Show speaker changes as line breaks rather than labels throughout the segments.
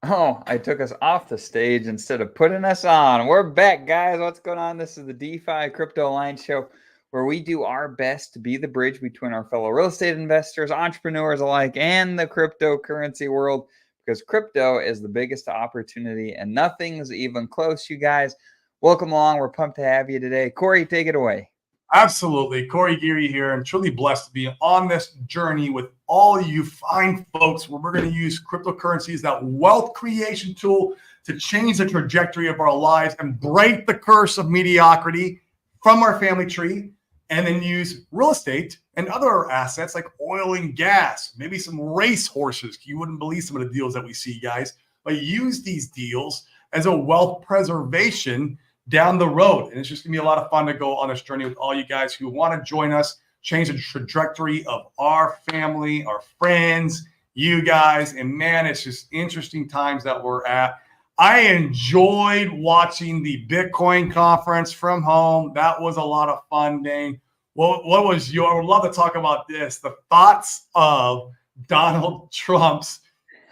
Oh, I took us off the stage instead of putting us on. We're back, guys. What's going on? This is the DeFi Crypto Alliance Show, where we do our best to be the bridge between our fellow real estate investors, entrepreneurs alike, and the cryptocurrency world, because crypto is the biggest opportunity and nothing's even close, you guys. Welcome along. We're pumped to have you today. Corey, take it away.
Absolutely. Corey Geary here, and truly blessed to be on this journey with all you fine folks where we're going to use cryptocurrency as that wealth creation tool to change the trajectory of our lives and break the curse of mediocrity from our family tree, and then use real estate and other assets like oil and gas, maybe some race horses. You wouldn't believe some of the deals that we see, guys, but use these deals as a wealth preservation down the road. And it's just gonna be a lot of fun to go on this journey with all you guys who want to join us, change the trajectory of our family, our friends, you guys. And man, it's just interesting times that we're at. I enjoyed watching the Bitcoin conference from home. That was a lot of fun, Dane. What was your, I would love to talk about this, the thoughts of Donald Trump's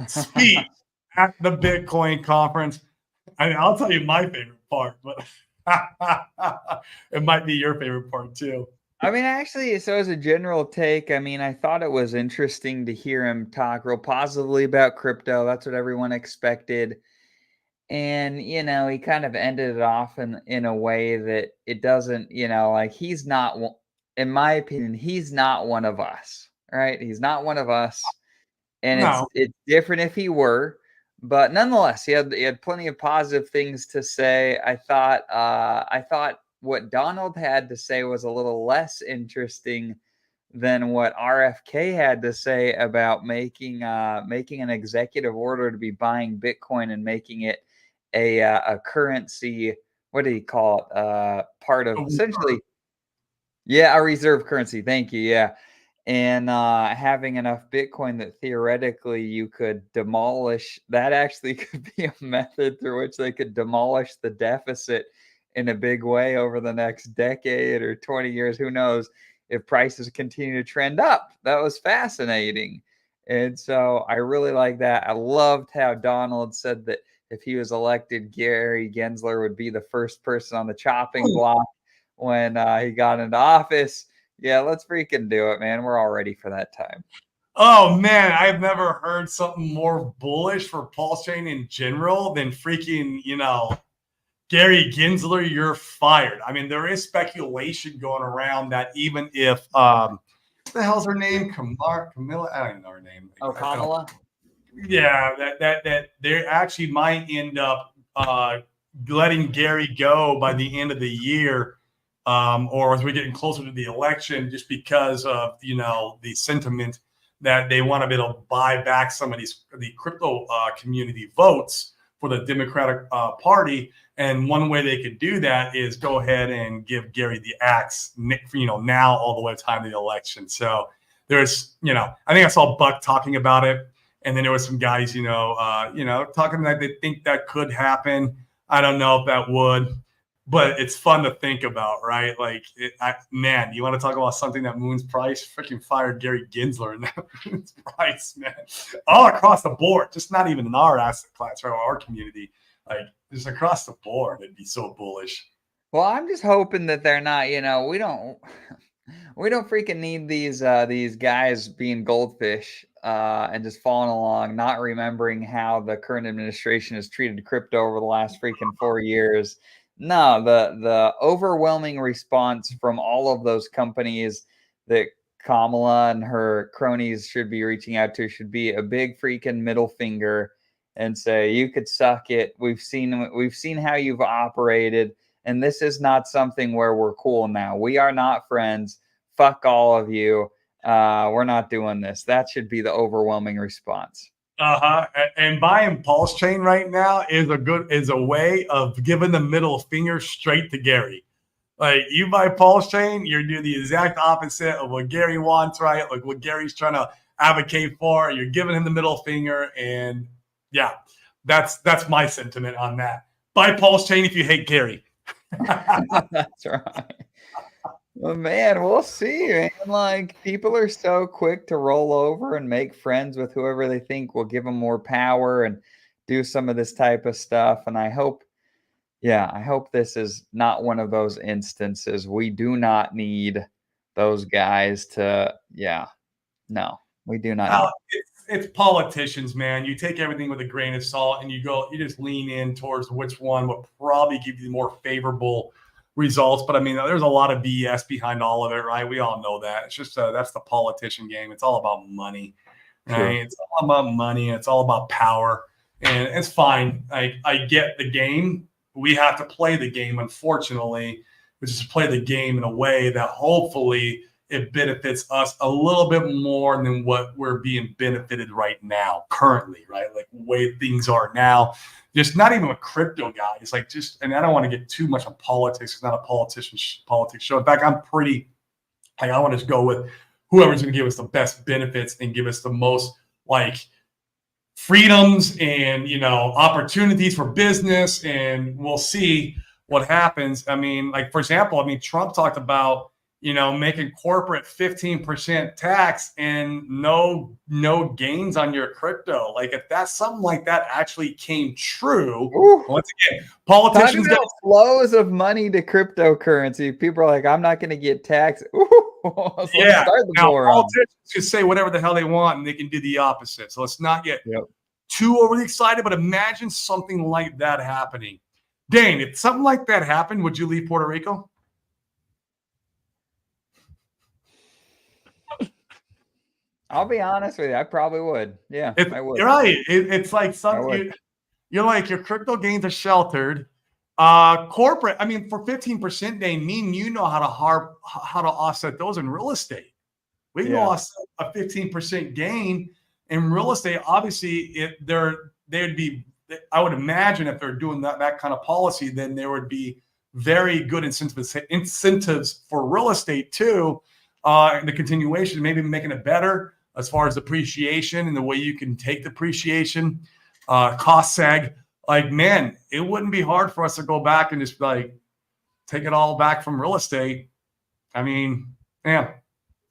speech at the Bitcoin conference. I mean, I'll tell you my favorite part, but it might be your favorite part too.
I mean, actually, so as a general take, I mean, I thought it was interesting to hear him talk real positively about crypto. That's what everyone expected. And, he kind of ended it off in a way that it doesn't, like he's not, in my opinion, he's not one of us, right? He's not one of us. And
No,
it's different if he were, but nonetheless, he had plenty of positive things to say. I thought what Donald had to say was a little less interesting than what RFK had to say about making an executive order to be buying Bitcoin and making it a currency. What did he call it? Part of essentially, yeah, a reserve currency. Thank you. Yeah, and having enough Bitcoin that theoretically you could demolish. That actually could be a method through which they could demolish the deficit in a big way over the next decade or 20 years. Who knows if prices continue to trend up? That was fascinating. And so I really like that. I loved how Donald said that if he was elected, Gary Gensler would be the first person on the chopping block when he got into office. Yeah, let's freaking do it, man. We're all ready for that time.
oh man, I've never heard something more bullish for Pulse Chain in general than freaking, Gary Gensler, you're fired. I mean, there is speculation going around that even if what the hell's her name? Camilla? I don't even know her name.
Oh, Kamala?
Yeah, that they actually might end up letting Gary go by the end of the year, or as we're getting closer to the election, just because of the sentiment that they want to be able to buy back some of the crypto community votes for the Democratic Party. And one way they could do that is go ahead and give Gary the axe, now all the way to time of the election. So there's, I think I saw Buck talking about it, and then there was some guys, talking that they think that could happen. I don't know if that would, but it's fun to think about, right? Like, man, you want to talk about something that moons price? Freaking fired Gary Gensler and that moons price, man, all across the board. Just not even in our asset class or our community, like just across the board. It'd be so bullish.
Well, I'm just hoping that they're not, we don't freaking need these guys being goldfish and just following along, not remembering how the current administration has treated crypto over the last freaking 4 years. No, the overwhelming response from all of those companies that Kamala and her cronies should be reaching out to should be a big freaking middle finger and say, you could suck it. We've seen how you've operated, and this is not something where we're cool now. We are not friends. Fuck all of you. We're not doing this. That should be the overwhelming response.
Uh-huh. And buying Pulse Chain right now is a way of giving the middle finger straight to Gary. Like, you buy Pulse Chain, you're doing the exact opposite of what Gary wants, right? Like what Gary's trying to advocate for. You're giving him the middle finger, and yeah, that's my sentiment on that. Buy Pulse Chain if you hate Gary.
That's right. Well, man, we'll see, man. Like, people are so quick to roll over and make friends with whoever they think will give them more power and do some of this type of stuff. And I hope, yeah, I hope this is not one of those instances. We do not need those guys to, yeah, no, we do not need.
It's politicians, man. You take everything with a grain of salt and you just lean in towards which one will probably give you the more favorable results. But I mean, there's a lot of BS behind all of it, right? We all know that. It's just that's the politician game. It's all about money, right?
True.
It's all about money. It's all about power, and it's fine. I get the game. We have to play the game, unfortunately, which is to play the game in a way that hopefully it benefits us a little bit more than what we're being benefited right now, currently, right? Like the way things are now. Just not even a crypto guy. It's like just, and I don't want to get too much on politics. It's not a politics show. In fact, I'm pretty, like, I want to just go with whoever's going to give us the best benefits and give us the most like freedoms and, you know, opportunities for business. And we'll see what happens. I mean, like, for example, I mean, Trump talked about, you know, making corporate 15% tax and no gains on your crypto. Like, if that's something like that actually came true, once again, politicians
got flows of money to cryptocurrency. People are like, I'm not going to get taxed. So
yeah.
start the
Now,
war
politicians can say whatever the hell they want and they can do the opposite. So let's not get too overly excited, but imagine something like that happening. Dane, if something like that happened, would you leave Puerto Rico?
I'll be honest with you. I probably would. Yeah, I would.
You're right. It's like you're like your crypto gains are sheltered. Corporate, I mean, for 15%, they mean you know how to offset those in real estate. We can offset a 15% gain in real estate. Obviously, they'd be. I would imagine if they're doing that kind of policy, then there would be very good incentives for real estate too. The continuation, maybe making it better as far as depreciation and the way you can take depreciation, cost seg. Like, man, it wouldn't be hard for us to go back and just like take it all back from real estate. I mean, yeah,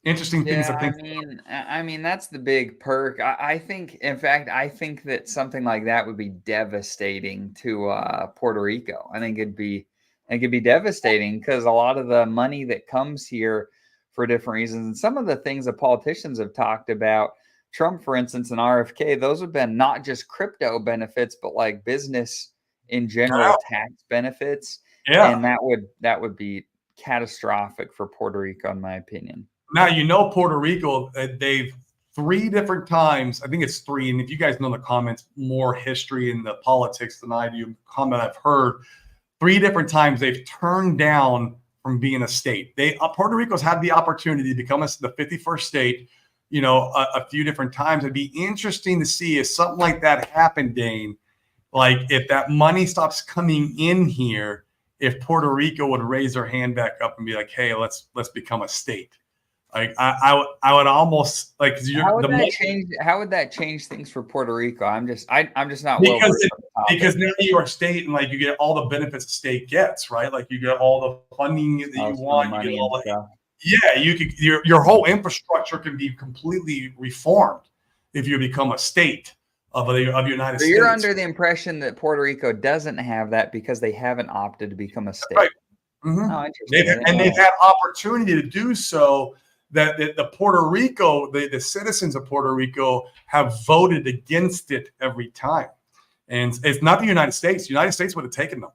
interesting things to think.
I mean, that's the big perk. I think, in fact, I think that something like that would be devastating to Puerto Rico. I think it could be devastating because a lot of the money that comes here for different reasons, and some of the things that politicians have talked about, Trump, for instance, and RFK, those have been not just crypto benefits, but like business in general, tax benefits.
Yeah.
And that would be catastrophic for Puerto Rico, in my opinion.
Now, you know, Puerto Rico, they've 3 different times, I think it's 3, and if you guys know in the comments more history in the politics than I do, comment I've heard, 3 different times they've turned down from being a state. Puerto Rico's had the opportunity to become the 51st state, you know, a few different times. It'd be interesting to see if something like that happened, Dane. Like, if that money stops coming in here, if Puerto Rico would raise their hand back up and be like, "Hey, let's become a state." Like, I would almost like.
How would that change things for Puerto Rico? I'm just not
because now you're a state and like you get all the benefits a state gets, right? Like you get all the funding that you want, you get all the. Yeah, you could your whole infrastructure can be completely reformed if you become a state of the United States.
You're under the impression that Puerto Rico doesn't have that because they haven't opted to become a state.
Right. Mm-hmm. Oh, interesting. They've had opportunity to do so. That the Puerto Rico, the citizens of Puerto Rico have voted against it every time. And it's not the United States. The United States would have taken them.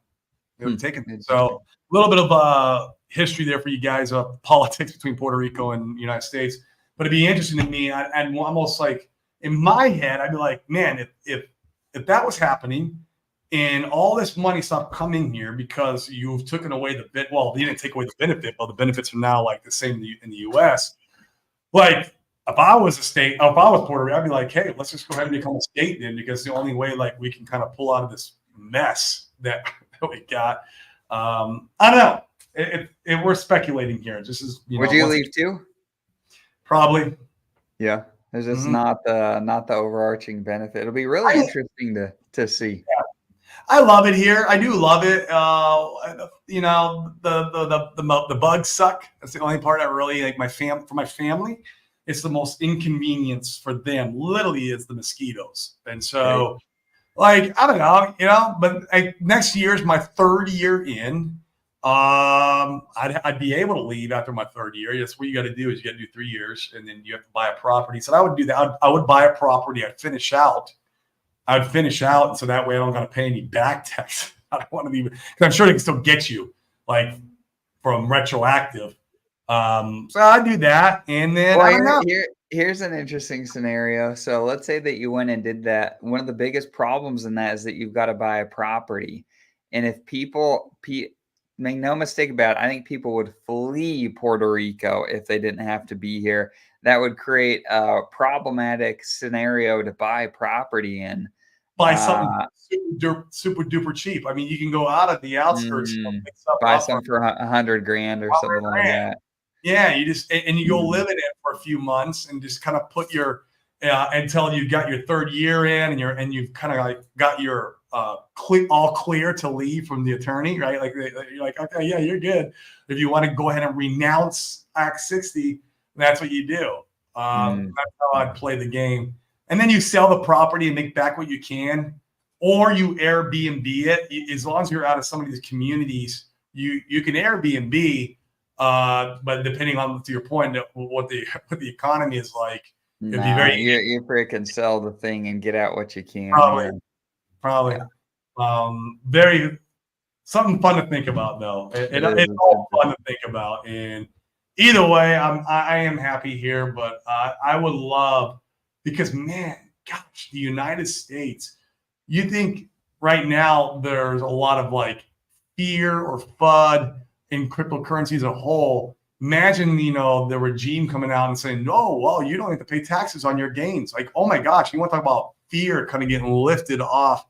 They would have taken them. So a little bit of history there for you guys of politics between Puerto Rico and the United States. But it'd be interesting to me. And almost like in my head, I'd be like, man, if that was happening and all this money stopped coming here because you've taken away the bit. Well, you didn't take away the benefit, but the benefits are now like the same in the U.S. Like, if I was a state, if I was Puerto Rico, I'd be like, hey, let's just go ahead and become a state then, because the only way like we can kind of pull out of this mess that we got. I don't know. We're speculating here. This is.
Would you leave too?
Probably.
Yeah, it's just not the overarching benefit. It'll be really interesting to see.
Yeah. I love it here. I do love it. You know, the bugs suck. That's the only part I really like. For my family, it's the most inconvenience for them. Literally, is the mosquitoes. And so, like, I don't know, but next year is my third year in. I'd be able to leave after my third year. That's what you got to do is you got to do 3 years, and then you have to buy a property. So I would do that. I would buy a property. I'd finish out. So that way I don't got to pay any back tax. I don't want to be, because I'm sure they can still get you like from retroactive. So I do that, and then I don't know.
Here's an interesting scenario. So let's say that you went and did that. One of the biggest problems in that is that you've got to buy a property, and if make no mistake about it, I think people would flee Puerto Rico if they didn't have to be here. That would create a problematic scenario to buy property in.
Buy something super duper cheap. I mean, you can go out of the outskirts,
buy some for $100,000 or something like that.
Yeah, you just and you go live in it for a few months and just kind of put your until you got your third year in and you've kind of like got your all clear to leave from the attorney, right? Like you're like, okay, yeah, you're good. If you want to go ahead and renounce Act 60, that's what you do. That's how I'd play the game. And then you sell the property and make back what you can, or you Airbnb it. As long as you're out of some of these communities, you can Airbnb. But depending on, to your point, what the economy is like, it'd be very
you freaking sell the thing and get out what you can.
Probably. Yeah. Very something fun to think about, though. It's all fun to think about. And either way, I am happy here, but I would love, because man, gosh, the United States. You think right now there's a lot of like fear or FUD in cryptocurrency as a whole. Imagine, the regime coming out and saying, no, well, you don't have to pay taxes on your gains. Like, oh my gosh, you want to talk about fear kind of getting lifted off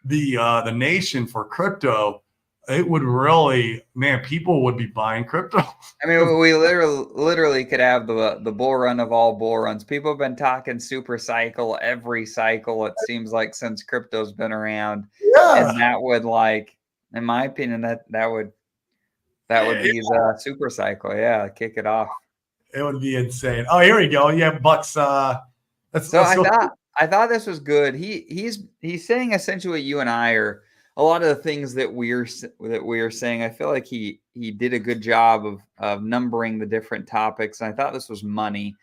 the nation for crypto. It would really, man, people would be buying crypto.
I mean, we literally could have the bull run of all bull runs. People have been talking super cycle every cycle, it seems like, since crypto's been around. Yeah. And that would, like, in my opinion, that would be the super cycle. Yeah, kick it off.
It would be insane. Oh, here we go. Yeah, Bucks.
I thought this was good. He's saying essentially what you and I are. A lot of the things that we're saying, I feel like he did a good job of numbering the different topics. And I thought this was money.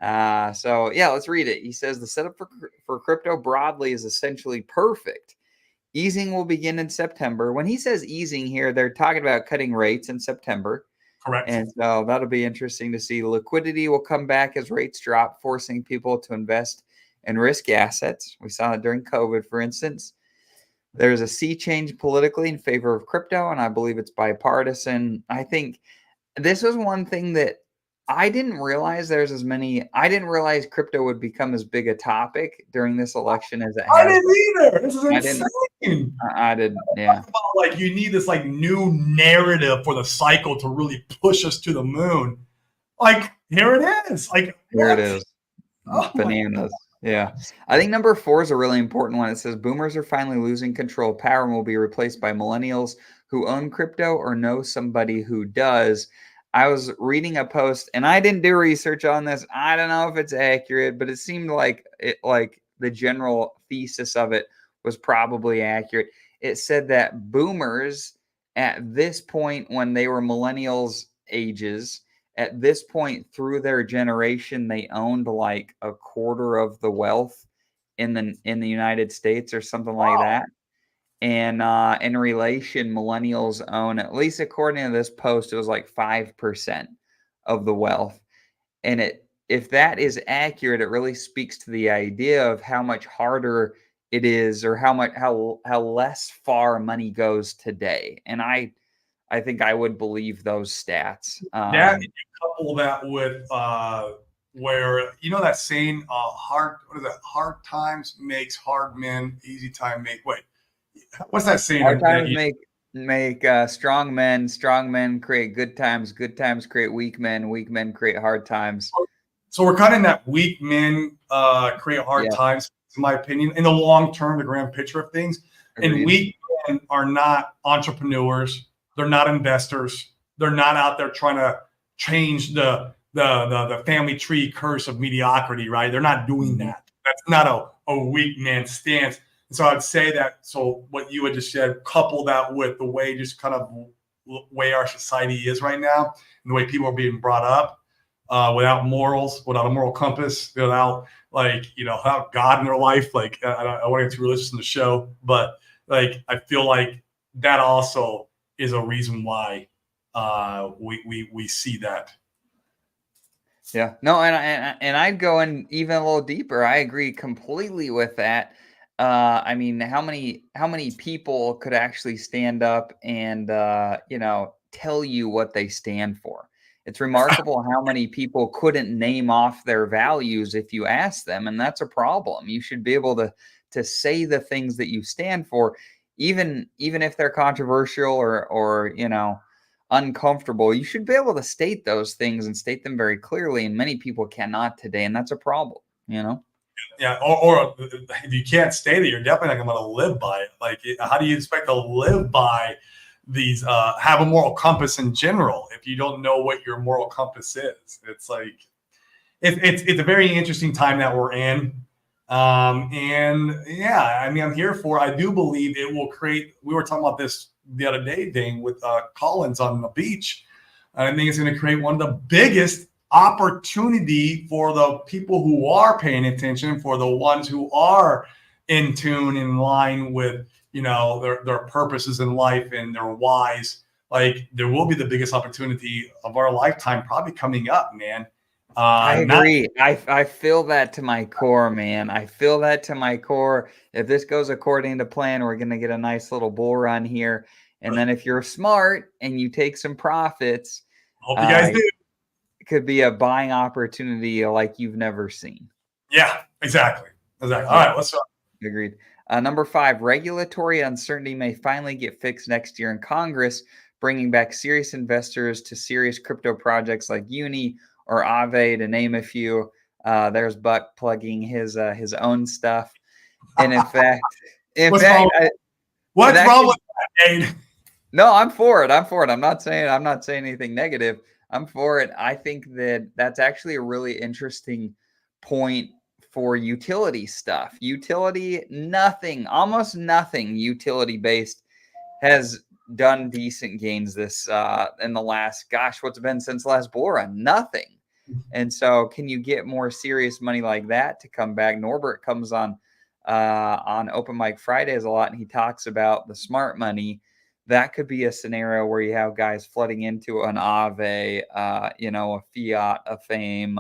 So yeah, let's read it. He says the setup for crypto broadly is essentially perfect. Easing will begin in September. When he says easing here, they're talking about cutting rates in September.
Correct.
And so that'll be interesting to see. Liquidity will come back as rates drop, forcing people to invest in risk assets. We saw it during COVID, for instance. There's a sea change politically in favor of crypto, and I believe it's bipartisan. I think this was one thing that I didn't realize I didn't realize crypto would become as big a topic during this election as it has.
I didn't either. This is insane.
I didn't, yeah.
Like, you need this like new narrative for the cycle to really push us to the moon. Like, here it is. Like,
here it is. Bananas. Yeah. I think number 4 is a really important one. It says boomers are finally losing control of power and will be replaced by millennials who own crypto or know somebody who does. I was reading a post, and I didn't do research on this. I don't know if it's accurate, but it seemed like the general thesis of it was probably accurate. It said that boomers at this point, when they were millennials ages, at this point through their generation, they owned like a quarter of the wealth in the United States or something like that. And in relation, millennials own, at least according to this post, it was like 5% of the wealth. And if that is accurate, it really speaks to the idea of how much harder it is, or how less far money goes today. And I think I would believe those stats.
You couple that with where, that saying, hard times makes hard men, easy time make. Wait, what's that saying?
Hard times make strong men create good times create weak men create hard times.
So we're kind of in that weak men create hard times, in my opinion, in the long term, the grand picture of things. Agreed. And weak men are not entrepreneurs. They're not investors. They're not out there trying to change the family tree curse of mediocrity, right? They're not doing that. That's not a weak man stance. so I'd say that, so what you had just said, couple that with the way just kind of way our society is right now, and the way people are being brought up, without morals, without a moral compass, without without God in their life. Like I don't want to get too religious in the show, but like I feel like that also is a reason why we see that.
Yeah, no, and I'd go in even a little deeper. I agree completely with that. I mean, how many people could actually stand up and tell you what they stand for? It's remarkable how many people couldn't name off their values if you ask them, and that's a problem. You should be able to say the things that you stand for, even if they're controversial or uncomfortable. You should be able to state those things and state them very clearly, and many people cannot today, and that's a problem.
Yeah, or if you can't state it, you're definitely not going to live by it. Like, how do you expect to live by these? Have a moral compass in general if you don't know what your moral compass is? It's like it's a very interesting time that we're in. And yeah, I mean, I'm here for. I do believe it will create. We were talking about this the other day, Dane, with Collins on the beach. I think it's going to create one of the biggest opportunity for the people who are paying attention, for the ones who are in tune, in line with their purposes in life and their whys. Like, there will be the biggest opportunity of our lifetime probably coming up, man.
I agree. I feel that to my core, man. I feel that to my core. If this goes according to plan, we're going to get a nice little bull run here. And then if you're smart and you take some profits,
Hope you guys do.
it could be a buying opportunity like you've never seen.
Yeah, exactly. All right, let's start.
Agreed. Number 5, regulatory uncertainty may finally get fixed next year in Congress, bringing back serious investors to serious crypto projects like Uni or Aave, to name a few. There's Buck plugging his own stuff. And in fact,
what's wrong with that, Dane?
No, I'm for it. I'm not saying anything negative. I'm for it. I think that that's actually a really interesting point for utility stuff. Almost nothing utility based has done decent gains this in the last, what's it been since the last bull run? Nothing. And so can you get more serious money like that to come back? Norbert comes on Open Mic Fridays a lot, and he talks about the smart money. That could be a scenario where you have guys flooding into an Aave, a Fiat, a Fame,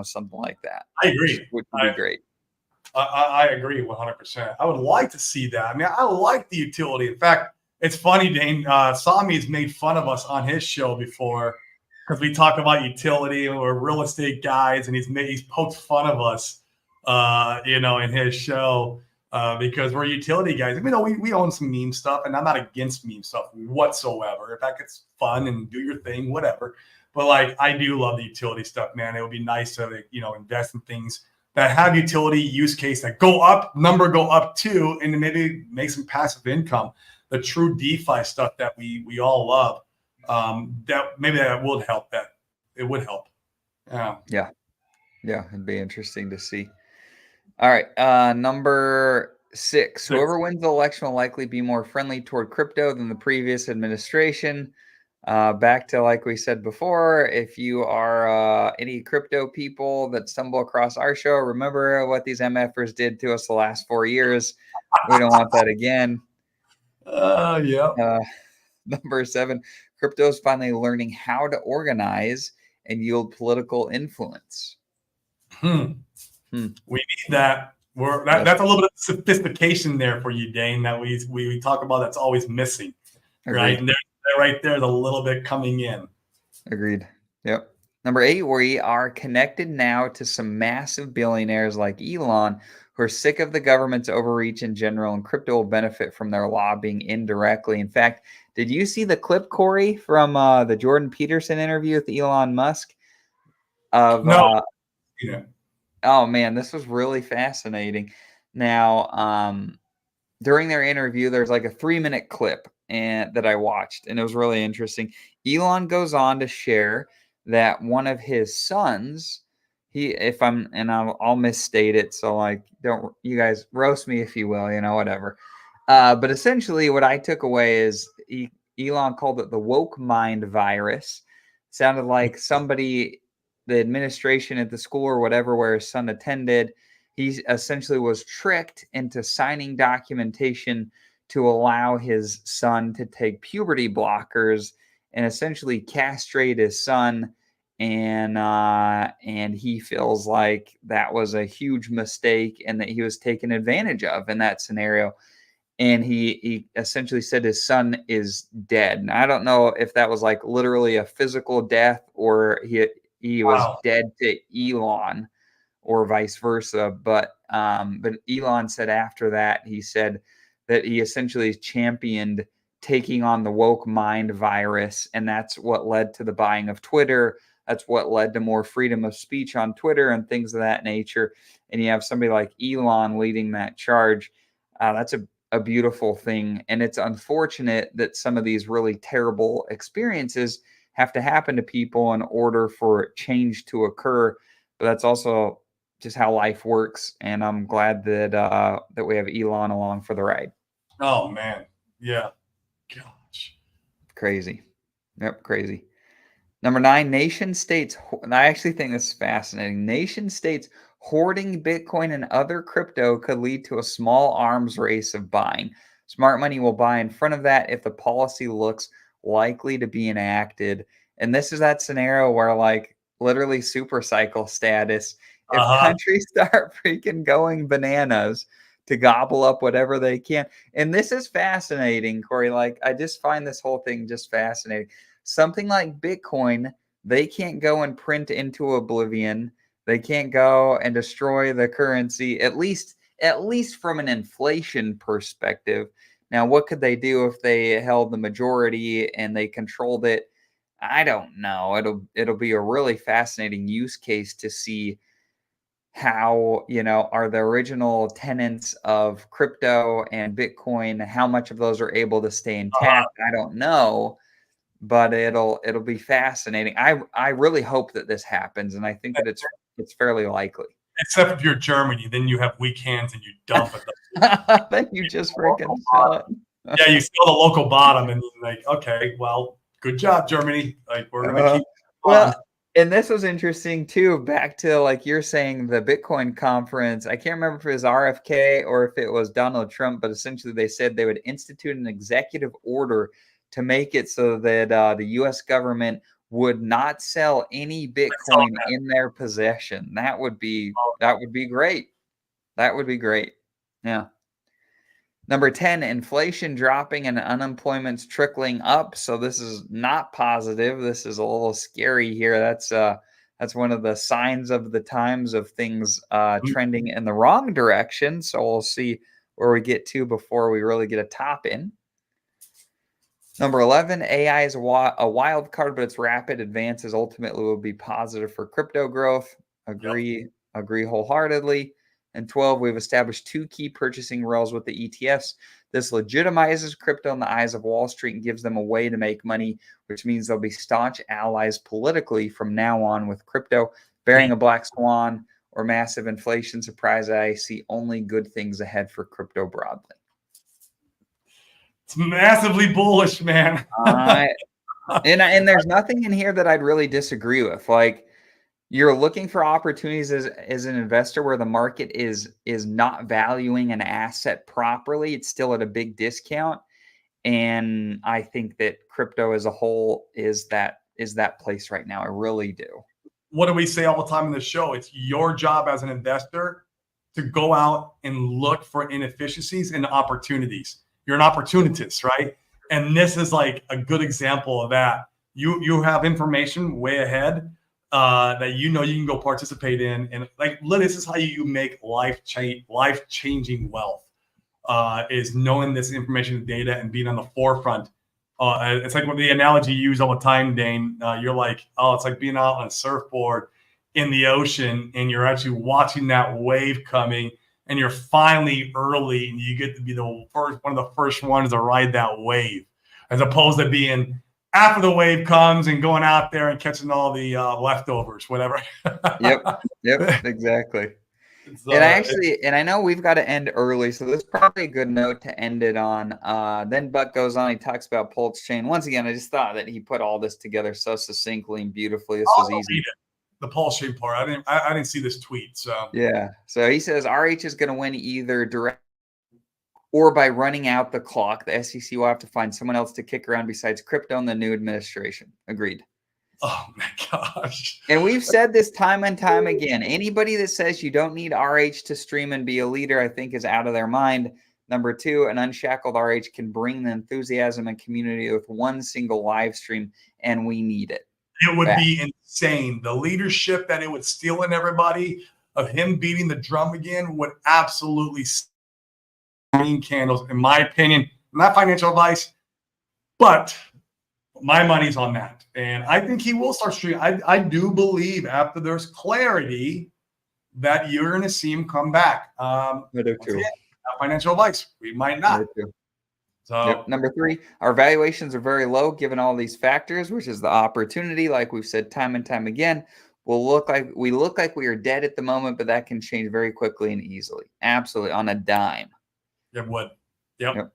something like that.
I agree.
Which would be great.
I agree 100%. I would like to see that. I mean, I like the utility. In fact, it's funny, Dane. Sami's made fun of us on his show before because we talk about utility and we're real estate guys, and he's poked fun of us, in his show. Because we're utility guys. I mean, we own some meme stuff, and I'm not against meme stuff whatsoever. In fact, it's fun and do your thing, whatever. But like, I do love the utility stuff, man. It would be nice to invest in things that have utility use case that go up too, and maybe make some passive income. The true DeFi stuff that we all love. That would help. It would help.
Yeah, it'd be interesting to see. All right, number 6. Whoever wins the election will likely be more friendly toward crypto than the previous administration. Back to like we said before, if you are any crypto people that stumble across our show, remember what these MFers did to us the last 4 years. We don't want that again.
Yeah.
Number 7, crypto is finally learning how to organize and yield political influence.
We need that. That's a little bit of sophistication there for you, Dane, that we talk about. That's always missing. Agreed. Right? And right there's a little bit coming in.
Agreed. Yep. Number 8, we are connected now to some massive billionaires like Elon who are sick of the government's overreach in general, and crypto will benefit from their lobbying indirectly. In fact, did you see the clip, Corey, from the Jordan Peterson interview with Elon Musk?
No.
Oh, man, this was really fascinating. Now, during their interview, there's like a 3-minute clip that I watched, and it was really interesting. Elon goes on to share that one of his sons if I'm, and I'll misstate it, so like, don't, you guys roast me if you will, whatever. But essentially, what I took away is Elon called it the woke mind virus. Sounded like somebody, the administration at the school or whatever where his son attended, he essentially was tricked into signing documentation to allow his son to take puberty blockers and essentially castrate his son. And he feels like that was a huge mistake and that he was taken advantage of in that scenario. And he essentially said his son is dead. And I don't know if that was like literally a physical death or he was
Wow.
dead to Elon or vice versa. But Elon said after that, he said that he essentially championed taking on the woke mind virus, and that's what led to the buying of Twitter. That's what led to more freedom of speech on Twitter and things of that nature. And you have somebody like Elon leading that charge. That's a beautiful thing. And it's unfortunate that some of these really terrible experiences have to happen to people in order for change to occur. But that's also just how life works. And I'm glad that that we have Elon along for the ride.
Oh man. Yeah. Gosh.
Crazy. Yep, crazy. Number 9, nation states. And I actually think this is fascinating. Nation states hoarding Bitcoin and other crypto could lead to a small arms race of buying. Smart money will buy in front of that if the policy looks likely to be enacted. And this is that scenario where, like, literally super cycle status. If countries start freaking going bananas to gobble up whatever they can. And this is fascinating, Corey. Like, I just find this whole thing just fascinating. Something like Bitcoin, they can't go and print into oblivion. They can't go and destroy the currency, at least from an inflation perspective. Now, what could they do if they held the majority and they controlled it? I don't know. It'll be a really fascinating use case to see how, are the original tenants of crypto and Bitcoin, how much of those are able to stay intact? I don't know, but it'll be fascinating. I really hope that this happens, and I think that it's fairly likely.
Except if you're Germany, then you have weak hands and you dump it.
Then you just freaking sell it.
Yeah, you sell the local bottom, and you're like, okay, well, good job, Germany. Like, we're gonna keep
well. And this was interesting too, back to like you're saying, the Bitcoin conference. I can't remember if it was RFK or if it was Donald Trump, but essentially they said they would institute an executive order to make it so that the U.S. government would not sell any Bitcoin in their possession. That would be great. That would be great. Yeah. Number 10, inflation dropping and unemployment's trickling up. So this is not positive. This is a little scary here. That's one of the signs of the times of things trending in the wrong direction. So we'll see where we get to before we really get a top in. Number 11, AI is a wild card, but its rapid advances ultimately will be positive for crypto growth. Agree wholeheartedly. And 12, we've established 2 key purchasing rails with the ETFs. This legitimizes crypto in the eyes of Wall Street and gives them a way to make money, which means they'll be staunch allies politically from now on with crypto. Bearing a black swan or massive inflation surprise, I see only good things ahead for crypto broadly.
It's massively bullish, man.
And there's nothing in here that I'd really disagree with. Like, you're looking for opportunities as an investor where the market is not valuing an asset properly. It's still at a big discount. And I think that crypto as a whole is that place right now. I really do.
What do we say all the time in the show? It's your job as an investor to go out and look for inefficiencies and opportunities. You're an opportunist, right? And this is like a good example of that. You have information way ahead that you can go participate in, and like this is how you make life-changing wealth. Is knowing this information and data and being on the forefront. It's like what the analogy you use all the time, Dane. You're like, oh, it's like being out on a surfboard in the ocean, and you're actually watching that wave coming, and you're finally early, and you get to be one of the first ones to ride that wave, as opposed to being after the wave comes and going out there and catching all the leftovers, whatever.
Yep, exactly.
So,
And I know we've got to end early, so this is probably a good note to end it on. Then Buck goes on, he talks about Pulse Chain. Once again, I just thought that he put all this together so succinctly and beautifully. This was easy.
The Pulse Chain part. I didn't see this tweet. So
yeah. So he says RH is going to win either direct or by running out the clock. The SEC will have to find someone else to kick around besides crypto and the new administration. Agreed.
Oh my gosh.
And we've said this time and time again. Anybody that says you don't need RH to stream and be a leader, I think is out of their mind. Number two, an unshackled RH can bring the enthusiasm and community with one single live stream, and we need it.
It would be insane. The leadership that it would steal in everybody of him beating the drum again would absolutely green candles, in my opinion. Not financial advice, but my money's on that. And I think he will start streaming. I do believe after there's clarity that you're going to see him come back.
I do too.
Again, not financial advice. We might not. So
yep. Number three, our valuations are very low given all these factors, which is the opportunity. Like we've said time and time again, we look like we are dead at the moment, but that can change very quickly and easily. Absolutely, on a dime.
It would. Yep.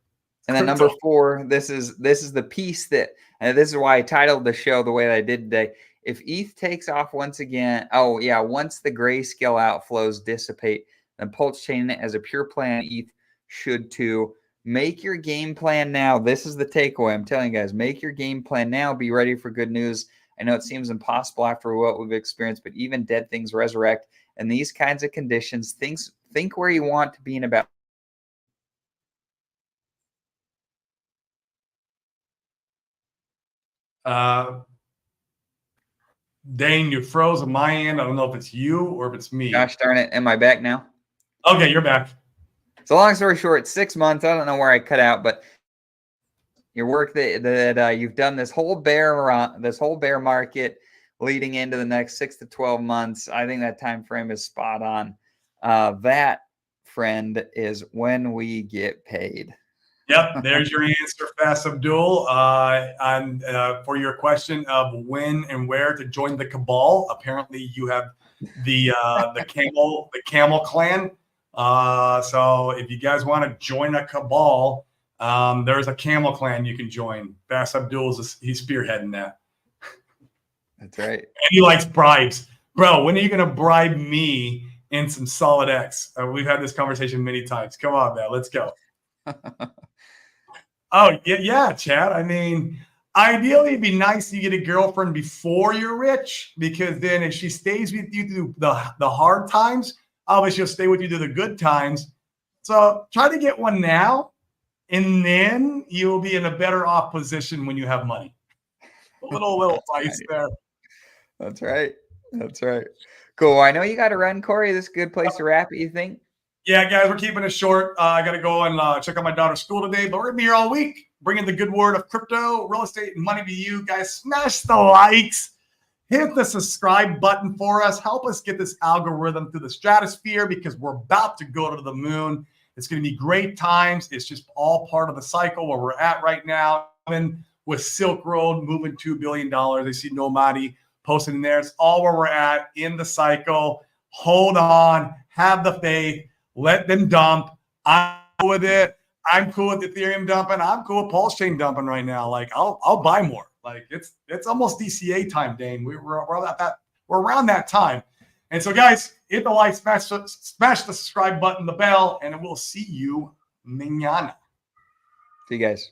And then number four, this is the piece that, and this is why I titled the show the way that I did today. If ETH takes off once again, once the grayscale outflows dissipate, then Pulse Chain as a pure play on ETH should too. Make your game plan now. This is the takeaway. I'm telling you guys, make your game plan now. Be ready for good news. I know it seems impossible after what we've experienced, but even dead things resurrect. And these kinds of conditions, think where you want to be in about.
Dane, you froze on my end. I don't know if it's you or if it's me.
Gosh darn it. Am I back now?
Okay, you're back.
So long story short, 6 months. I don't know where I cut out, but your work that you've done this whole bear market leading into the next 6 to 12 months. I think that time frame is spot on. That, friend, is when we get paid.
Yep, there's your answer, Fast Abdul. For your question of when and where to join the cabal, apparently you have the camel clan. So if you guys want to join a cabal, there's a camel clan you can join. Fast Abdul he's spearheading that.
That's right.
And he likes bribes, bro. When are you gonna bribe me in some solid X? We've had this conversation many times. Come on, man, let's go. Oh, yeah, Chad. I mean, ideally, it'd be nice to get a girlfriend before you're rich, because then if she stays with you through the hard times, obviously she'll stay with you through the good times. So try to get one now, and then you'll be in a better off position when you have money. A little advice there.
That's right. That's right. Cool. I know you got to run, Corey. This is a good place to wrap it, you think?
Yeah, guys, we're keeping it short. I got to go and check out my daughter's school today, but we're going to be here all week, bringing the good word of crypto, real estate, and money to you guys. Smash the likes. Hit the subscribe button for us. Help us get this algorithm through the stratosphere, because we're about to go to the moon. It's going to be great times. It's just all part of the cycle where we're at right now. With Silk Road moving $2 billion. I see Nomadi posted in there. It's all where we're at in the cycle. Hold on. Have the faith. Let them dump. I'm cool with it. I'm cool with Ethereum dumping. I'm cool with Pulse Chain dumping right now. Like I'll buy more. Like it's almost DCA time, Dane. We're around that time. And so, guys, hit the like, smash the subscribe button, the bell, and we'll see you mañana.
See you guys.